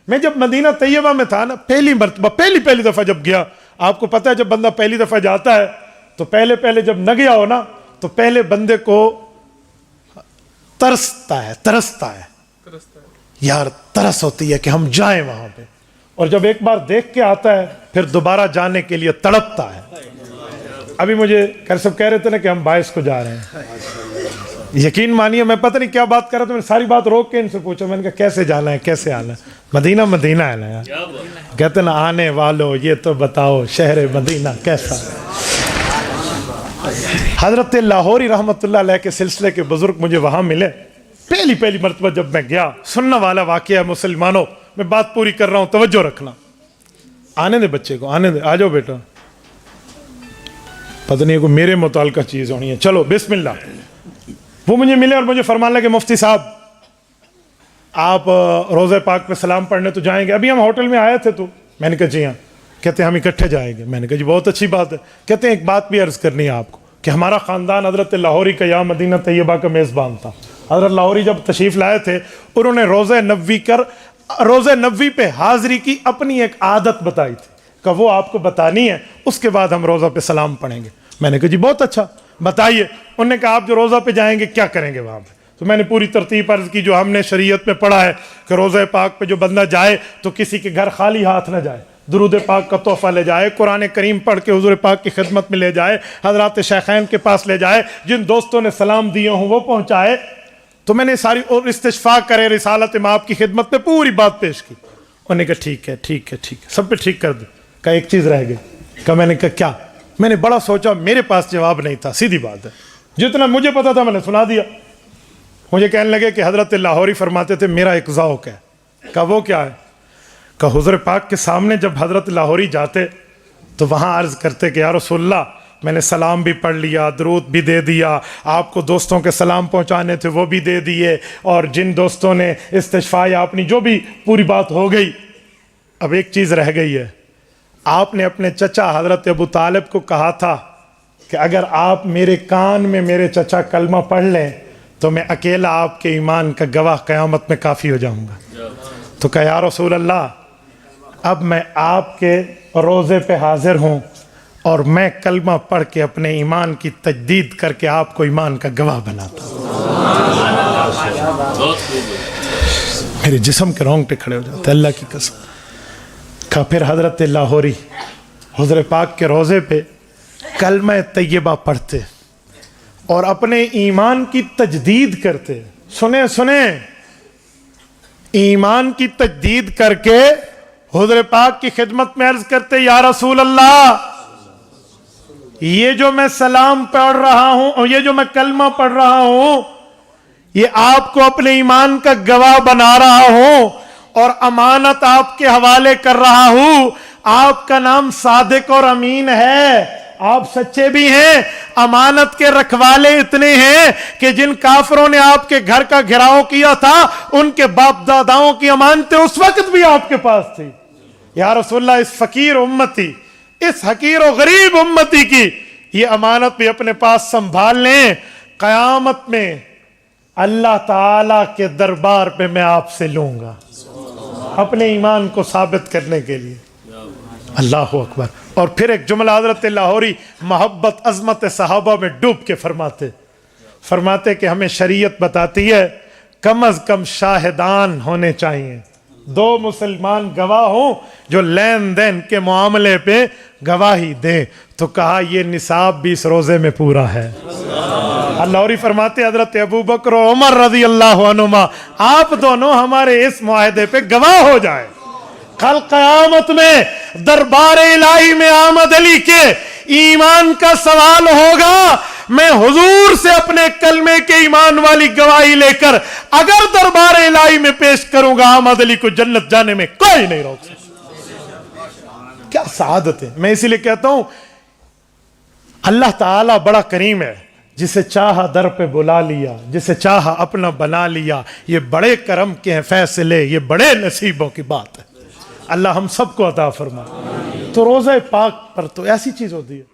میں جب مدینہ طیبہ میں تھا نا، پہلی دفعہ جب گیا، آپ کو پتہ ہے جب بندہ پہلی دفعہ جاتا ہے تو پہلے جب نہ گیا ہو نا تو پہلے بندے کو ترستا ہے یار، ترس ہوتی ہے کہ ہم جائیں وہاں پہ، اور جب ایک بار دیکھ کے آتا ہے پھر دوبارہ جانے کے لیے تڑپتا ہے۔ ابھی مجھے سب کہہ رہے تھے نا کہ ہم باعث کو جا رہے ہیں، یقین مانیے میں پتہ نہیں کیا بات کر رہا تھا، میں نے ساری بات روک کے ان سے پوچھا، میں نے کہا کیسے جانا ہے، کیسے آنا ہے؟ مدینہ ہے نا یار، کہتے نا آنے والوں یہ تو بتاؤ شہر مدینہ کیسا ہے۔ حضرت لاہوری رحمت اللہ علیہ کے سلسلے کے بزرگ مجھے وہاں ملے، پہلی مرتبہ جب میں گیا، سننے والا واقعہ ہے مسلمانوں، میں بات پوری کر رہا ہوں، توجہ رکھنا۔ آنے دے بچے کو، آنے دے، آ جاؤ بیٹا، پتہ نہیں کوئی میرے متعلقہ چیز ہونی ہے، چلو بسم اللہ۔ وہ مجھے ملے اور مجھے فرمان لگے مفتی صاحب آپ روضہ پاک پہ سلام پڑھنے تو جائیں گے؟ ابھی ہم ہوٹل میں آئے تھے تو میں نے کہا جی ہاں۔ کہتے ہیں ہم اکٹھے جائیں گے۔ میں نے کہا جی بہت اچھی بات ہے۔ کہتے ہیں ایک بات بھی عرض کرنی ہے آپ کو کہ ہمارا خاندان حضرت لاہوری کا یا مدینہ طیبہ کا میزبان تھا۔ حضرت لاہوری جب تشریف لائے تھے انہوں نے روزہ نبوی پہ حاضری کی اپنی ایک عادت بتائی تھی کہ وہ آپ کو بتانی ہے، اس کے بعد ہم روزہ پہ سلام پڑھیں گے۔ میں نے کہا جی بہت اچھا، بتائیے۔ انہوں نے کہا آپ جو روزہ پہ جائیں گے کیا کریں گے وہاں پہ؟ تو میں نے پوری ترتیب عرض کی جو ہم نے شریعت میں پڑھا ہے کہ روزہ پاک پہ جو بندہ جائے تو کسی کے گھر خالی ہاتھ نہ جائے، درود پاک کا تحفہ لے جائے، قرآن کریم پڑھ کے حضور پاک کی خدمت میں لے جائے، حضرات شیخین کے پاس لے جائے، جن دوستوں نے سلام دیے ہوں وہ پہنچائے۔ تو میں نے ساری اور استشفاء کرے رسالت میں آپ کی خدمت میں پوری بات پیش کی۔ انہوں نے کہا ٹھیک ہے سب پہ ٹھیک کر دو۔ کہا ایک چیز رہ گئی۔ کہا میں نے کہا کیا؟ میں نے بڑا سوچا، میرے پاس جواب نہیں تھا، سیدھی بات ہے، جتنا مجھے پتا تھا میں نے سنا دیا۔ مجھے کہنے لگے کہ حضرت لاہوری فرماتے تھے میرا ایک ذوق ہے۔ کہا وہ کیا ہے؟ کہا حضور پاک کے سامنے جب حضرت لاہوری جاتے تو وہاں عرض کرتے کہ یا رسول اللہ میں نے سلام بھی پڑھ لیا، درود بھی دے دیا، آپ کو دوستوں کے سلام پہنچانے تھے وہ بھی دے دیے، اور جن دوستوں نے استشفاء یا اپنی جو بھی پوری بات ہو گئی، اب ایک چیز رہ گئی ہے۔ آپ نے اپنے چچا حضرت ابو طالب کو کہا تھا کہ اگر آپ میرے کان میں میرے چچا کلمہ پڑھ لیں تو میں اکیلا آپ کے ایمان کا گواہ قیامت میں کافی ہو جاؤں گا۔ تو کہا یا رسول اللہ اب میں آپ کے روزے پہ حاضر ہوں اور میں کلمہ پڑھ کے اپنے ایمان کی تجدید کر کے آپ کو ایمان کا گواہ بناتا ہوں۔ میرے جسم کے رونگٹے کھڑے ہو جاتے، اللہ کی قسم۔ کہا پھر حضرت لاہوری حضور پاک کے روزے پہ کلمہ طیبہ پڑھتے اور اپنے ایمان کی تجدید کرتے۔ سنیں ایمان کی تجدید کر کے حضور پاک کی خدمت میں عرض کرتے یا رسول اللہ یہ جو میں سلام پڑھ رہا ہوں، یہ جو میں کلمہ پڑھ رہا ہوں، یہ آپ کو اپنے ایمان کا گواہ بنا رہا ہوں اور امانت آپ کے حوالے کر رہا ہوں۔ آپ کا نام صادق اور امین ہے، آپ سچے بھی ہیں، امانت کے رکھوالے اتنے ہیں کہ جن کافروں نے آپ کے گھر کا گھراؤ کیا تھا ان کے باپ داداؤں کی امانتیں اس وقت بھی آپ کے پاس تھی۔ یا رسول اللہ اس فقیر امتی، اس حقیر و غریب امتی کی یہ امانت بھی اپنے پاس سنبھال لیں، قیامت میں اللہ تعالی کے دربار پہ میں آپ سے لوں گا اپنے ایمان کو ثابت کرنے کے لیے۔ اللہ اکبر۔ اور پھر ایک جملہ حضرت لاہوری محبت عظمت صحابہ میں ڈوب کے فرماتے کہ ہمیں شریعت بتاتی ہے کم از کم شاہدان ہونے چاہیے، دو مسلمان گواہ ہوں جو لین دین کے معاملے پہ گواہی دیں۔ تو کہا یہ نصاب بھی اس روزے میں پورا ہے۔ لاہوری فرماتے حضرت ابو بکر و عمر رضی اللہ عنہما آپ دونوں ہمارے اس معاہدے پہ گواہ ہو جائیں، کل قیامت میں دربار الہی میں احمد علی کے ایمان کا سوال ہوگا، میں حضور سے اپنے کلمے کے ایمان والی گواہی لے کر اگر دربار الہی میں پیش کروں گا احمد علی کو جنت جانے میں کوئی نہیں روک سکتا۔ کیا سعادت ہے۔ میں اسی لیے کہتا ہوں اللہ تعالیٰ بڑا کریم ہے، جسے چاہا در پہ بلا لیا، جسے چاہا اپنا بنا لیا۔ یہ بڑے کرم کے ہیں فیصلے، یہ بڑے نصیبوں کی بات ہے۔ اللہ ہم سب کو عطا فرمائے۔ تو روزہ پاک پر تو ایسی چیز ہوتی ہے۔